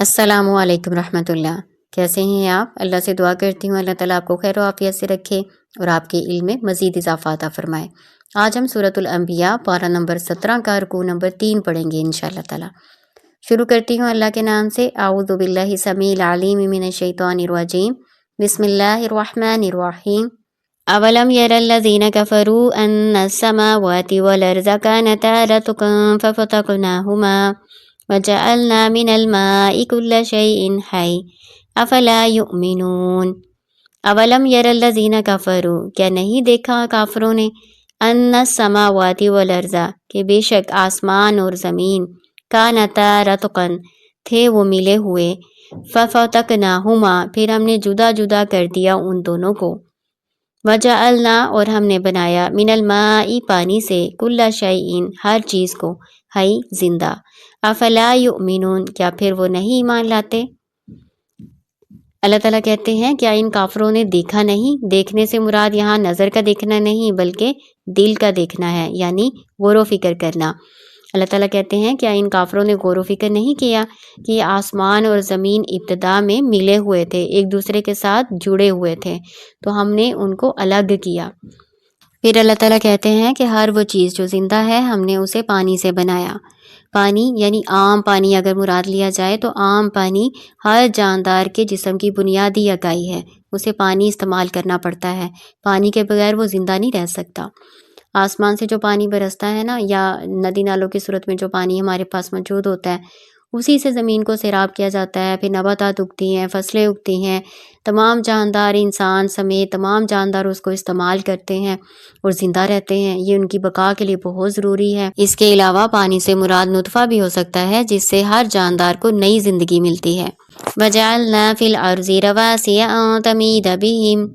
السلام علیکم رحمۃ اللہ۔ کیسے ہیں آپ؟ اللہ سے دعا کرتی ہوں اللہ تعالیٰ آپ کو خیر و عافیت سے رکھے اور آپ کے علم میں مزید اضافہ عطا فرمائے۔ آج ہم سورۃ الانبیاء پارہ نمبر 17 کا رکوع نمبر 3 پڑھیں گے انشاءاللہ تعالیٰ۔ شروع کرتی ہوں اللہ کے نام سے۔ اعوذ باللہ السمیع العلیم من الشیطان الرجیم، بسم اللہ الرحمن الرحیم۔ اولم یر الذین کفروا ان السماوات والارض کانتا رتقا ففتقناہما وجعلنا من الماء كل شيء حي افلا يؤمنون۔ اولم یر الذین کفروا، کیا نہیں دیکھا کافروں نے، ان السماوات والارض، کہ بے شک آسمان اور زمین، کانتا رتقا، تھے وہ ملے ہوئے، ففتقناہما، پھر ہم نے جدا جدا کر دیا ان دونوں کو، وجعلنا، اور ہم نے بنایا، من الماء، پانی سے، کل شیء، ہر چیز کو، حی، زندہ، افلا یؤمنون، کیا پھر وہ نہیں ایمان لاتے؟ اللہ تعالیٰ کہتے ہیں کیا ان کافروں نے دیکھا نہیں؟ دیکھنے سے مراد یہاں نظر کا دیکھنا نہیں بلکہ دل کا دیکھنا ہے، یعنی غور و فکر کرنا۔ اللہ تعالیٰ کہتے ہیں کیا ان کافروں نے غور و فکر نہیں کیا کہ آسمان اور زمین ابتدا میں ملے ہوئے تھے، ایک دوسرے کے ساتھ جڑے ہوئے تھے، تو ہم نے ان کو الگ کیا۔ پھر اللہ تعالیٰ کہتے ہیں کہ ہر وہ چیز جو زندہ ہے ہم نے اسے پانی سے بنایا۔ پانی یعنی عام پانی اگر مراد لیا جائے تو عام پانی ہر جاندار کے جسم کی بنیادی اکائی ہے، اسے پانی استعمال کرنا پڑتا ہے، پانی کے بغیر وہ زندہ نہیں رہ سکتا۔ آسمان سے جو پانی برستا ہے نا، یا ندی نالوں کی صورت میں جو پانی ہمارے پاس موجود ہوتا ہے، اسی سے زمین کو سیراب کیا جاتا ہے، پھر نباتات اگتی ہیں، فصلیں اگتی ہیں، تمام جاندار انسان سمیت تمام جاندار اس کو استعمال کرتے ہیں اور زندہ رہتے ہیں، یہ ان کی بقا کے لیے بہت ضروری ہے۔ اس کے علاوہ پانی سے مراد نطفہ بھی ہو سکتا ہے جس سے ہر جاندار کو نئی زندگی ملتی ہے۔ وَجَعَلْنَا فِي الْأَرْضِ رَوَاسِيَ أَن تَمِيدَ بِهِمْ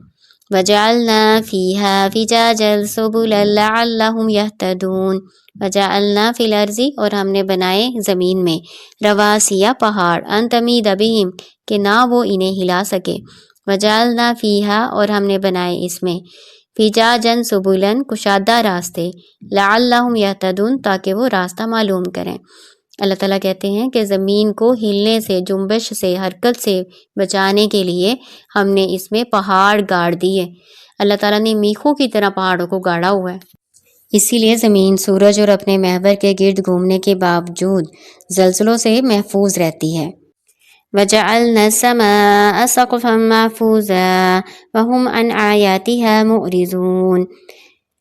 وَجَعَلْنَا فِيهَا فِجَاجًا سُبُلًا لَعَلَّهُمْ يَهْتَدُونَ۔ وَجَعَلْنَا فِي الْأَرْضِ، اور ہم نے بنائے زمین میں، رواسیہ، پہاڑ، ان تمید بہم، کہ نہ وہ انہیں ہلا سکے، وجعلنا فیہا، اور ہم نے بنائے اس میں، فجاجا سبلا، کشادہ راستے، لعلہم یہتدون، تاکہ وہ راستہ معلوم کریں۔ اللہ تعالیٰ کہتے ہیں کہ زمین کو ہلنے سے، جنبش سے، حرکت سے بچانے کے لیے ہم نے اس میں پہاڑ گاڑ دیے۔ اللہ تعالیٰ نے میخوں کی طرح پہاڑوں کو گاڑا ہوا ہے، اسی لیے زمین سورج اور اپنے محور کے گرد گھومنے کے باوجود زلزلوں سے محفوظ رہتی ہے۔ وَجَعَلْنَا السَّمَاءَ سَقْفًا مَحْفُوظًا وَهُمْ عَنْ آيَاتِهَا مُعْرِضُونَ۔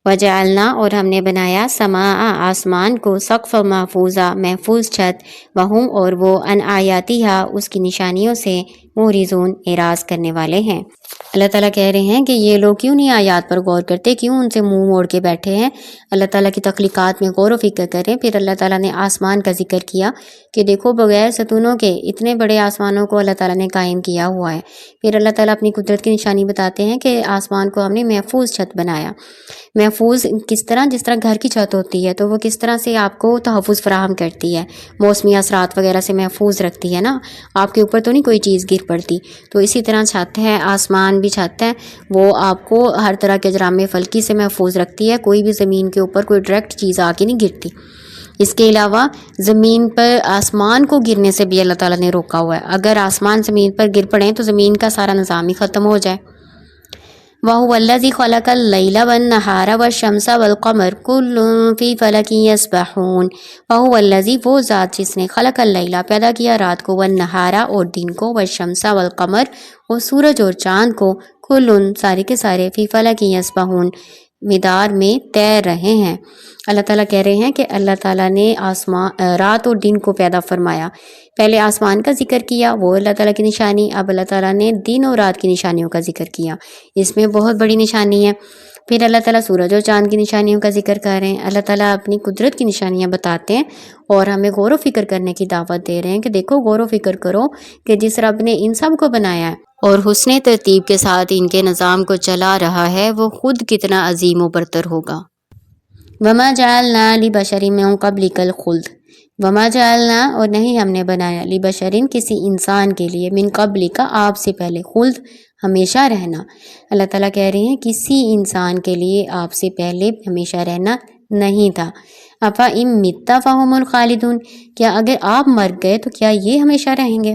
وَجَعَلْنَا، اور ہم نے بنایا، سماء، آسمان کو، سقف محفوظہ، محفوظ چھت، وہم، اور وہ، عن آیاتها، اس کی نشانیوں سے، معرضون، اعراض کرنے والے ہیں۔ اللہ تعالیٰ کہہ رہے ہیں کہ یہ لوگ کیوں نہیں آیات پر غور کرتے، کیوں ان سے منہ موڑ کے بیٹھے ہیں؟ اللہ تعالیٰ کی تخلیقات میں غور و فکر کریں۔ پھر اللہ تعالیٰ نے آسمان کا ذکر کیا کہ دیکھو بغیر ستونوں کے اتنے بڑے آسمانوں کو اللہ تعالیٰ نے قائم کیا ہوا ہے۔ پھر اللہ تعالیٰ اپنی قدرت کی نشانی بتاتے ہیں کہ آسمان کو ہم نے محفوظ چھت بنایا۔ محفوظ کس طرح؟ جس طرح گھر کی چھت ہوتی ہے تو وہ کس طرح سے آپ کو تحفظ فراہم کرتی ہے، موسمی اثرات وغیرہ سے محفوظ رکھتی ہے نا، آپ کے اوپر تو نہیں کوئی چیز گر پڑتی، تو اسی طرح چھت ہے، آسمان بھی چھت ہے، وہ آپ کو ہر طرح کے اجرام فلکی سے محفوظ رکھتی ہے، کوئی بھی زمین کے اوپر کوئی ڈائریکٹ چیز آ کے نہیں گرتی۔ اس کے علاوہ زمین پر آسمان کو گرنے سے بھی اللہ تعالیٰ نے روکا ہوا ہے، اگر آسمان زمین پر گر پڑیں تو زمین کا سارا نظام ہی ختم ہو جائے۔ وَهُوَ الَّذِي خَلَقَ اللَّيْلَ وَالنَّهَارَ وَالشَّمْسَ وَالْقَمَرَ كُلٌّ فِي فَلَكٍ يَسْبَحُونَ۔ وَهُوَ الَّذِي، وہ ذات جس نے، خلق اللیل، پیدا کیا رات کو، والنہارا، اور دن کو، والشمس والقمر، اور سورج اور چاند کو، کل، سارے کے سارے، فی فلک یسبحون، مدار میں تیر رہے ہیں۔ اللہ تعالیٰ کہہ رہے ہیں کہ اللہ تعالیٰ نے رات اور دن کو پیدا فرمایا۔ پہلے آسمان کا ذکر کیا، وہ اللہ تعالیٰ کی نشانی، اب اللہ تعالیٰ نے دن اور رات کی نشانیوں کا ذکر کیا، اس میں بہت بڑی نشانی ہے۔ پھر اللہ تعالیٰ سورج اور چاند کی نشانیوں کا ذکر کر رہے ہیں۔ اللہ تعالیٰ اپنی قدرت کی نشانیاں بتاتے ہیں اور ہمیں غور و فکر کرنے کی دعوت دے رہے ہیں کہ دیکھو غور و فکر کرو کہ جس رب نے ان سب کو بنایا ہے اور حسن ترتیب کے ساتھ ان کے نظام کو چلا رہا ہے، وہ خود کتنا عظیم و برتر ہوگا۔ وَمَا جَعَلْنَا لِبَشَرٍ مِّن قَبْلِكَ الْخُلْدَ۔ وَمَا جَعَلْنَا، اور نہیں ہم نے بنایا، لِبَشَرٍ، کسی انسان کے لیے، مِّن قَبْلِكَ، آپ سے پہلے، خلد، ہمیشہ رہنا۔ اللہ تعالیٰ کہہ رہے ہیں کسی انسان کے لیے آپ سے پہلے ہمیشہ رہنا نہیں تھا۔ أَفَإِن مِّتَّ فَهُمُ الْخَالِدُونَ، کیا اگر آپ مر گئے تو کیا یہ ہمیشہ رہیں گے؟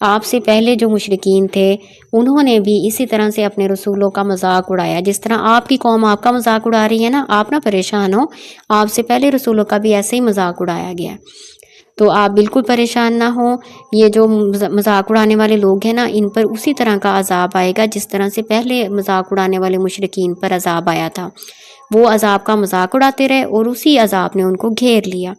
آپ سے پہلے جو مشرکین تھے انہوں نے بھی اسی طرح سے اپنے رسولوں کا مذاق اڑایا، جس طرح آپ کی قوم آپ کا مذاق اڑا رہی ہے نا، آپ نہ پریشان ہو، آپ سے پہلے رسولوں کا بھی ایسے ہی مذاق اڑایا گیا، تو آپ بالکل پریشان نہ ہوں۔ یہ جو مذاق اڑانے والے لوگ ہیں نا، ان پر اسی طرح کا عذاب آئے گا جس طرح سے پہلے مذاق اڑانے والے مشرکین پر عذاب آیا تھا۔ وہ عذاب کا مذاق اڑاتے رہے اور اسی عذاب نے ان کو گھیر لیا۔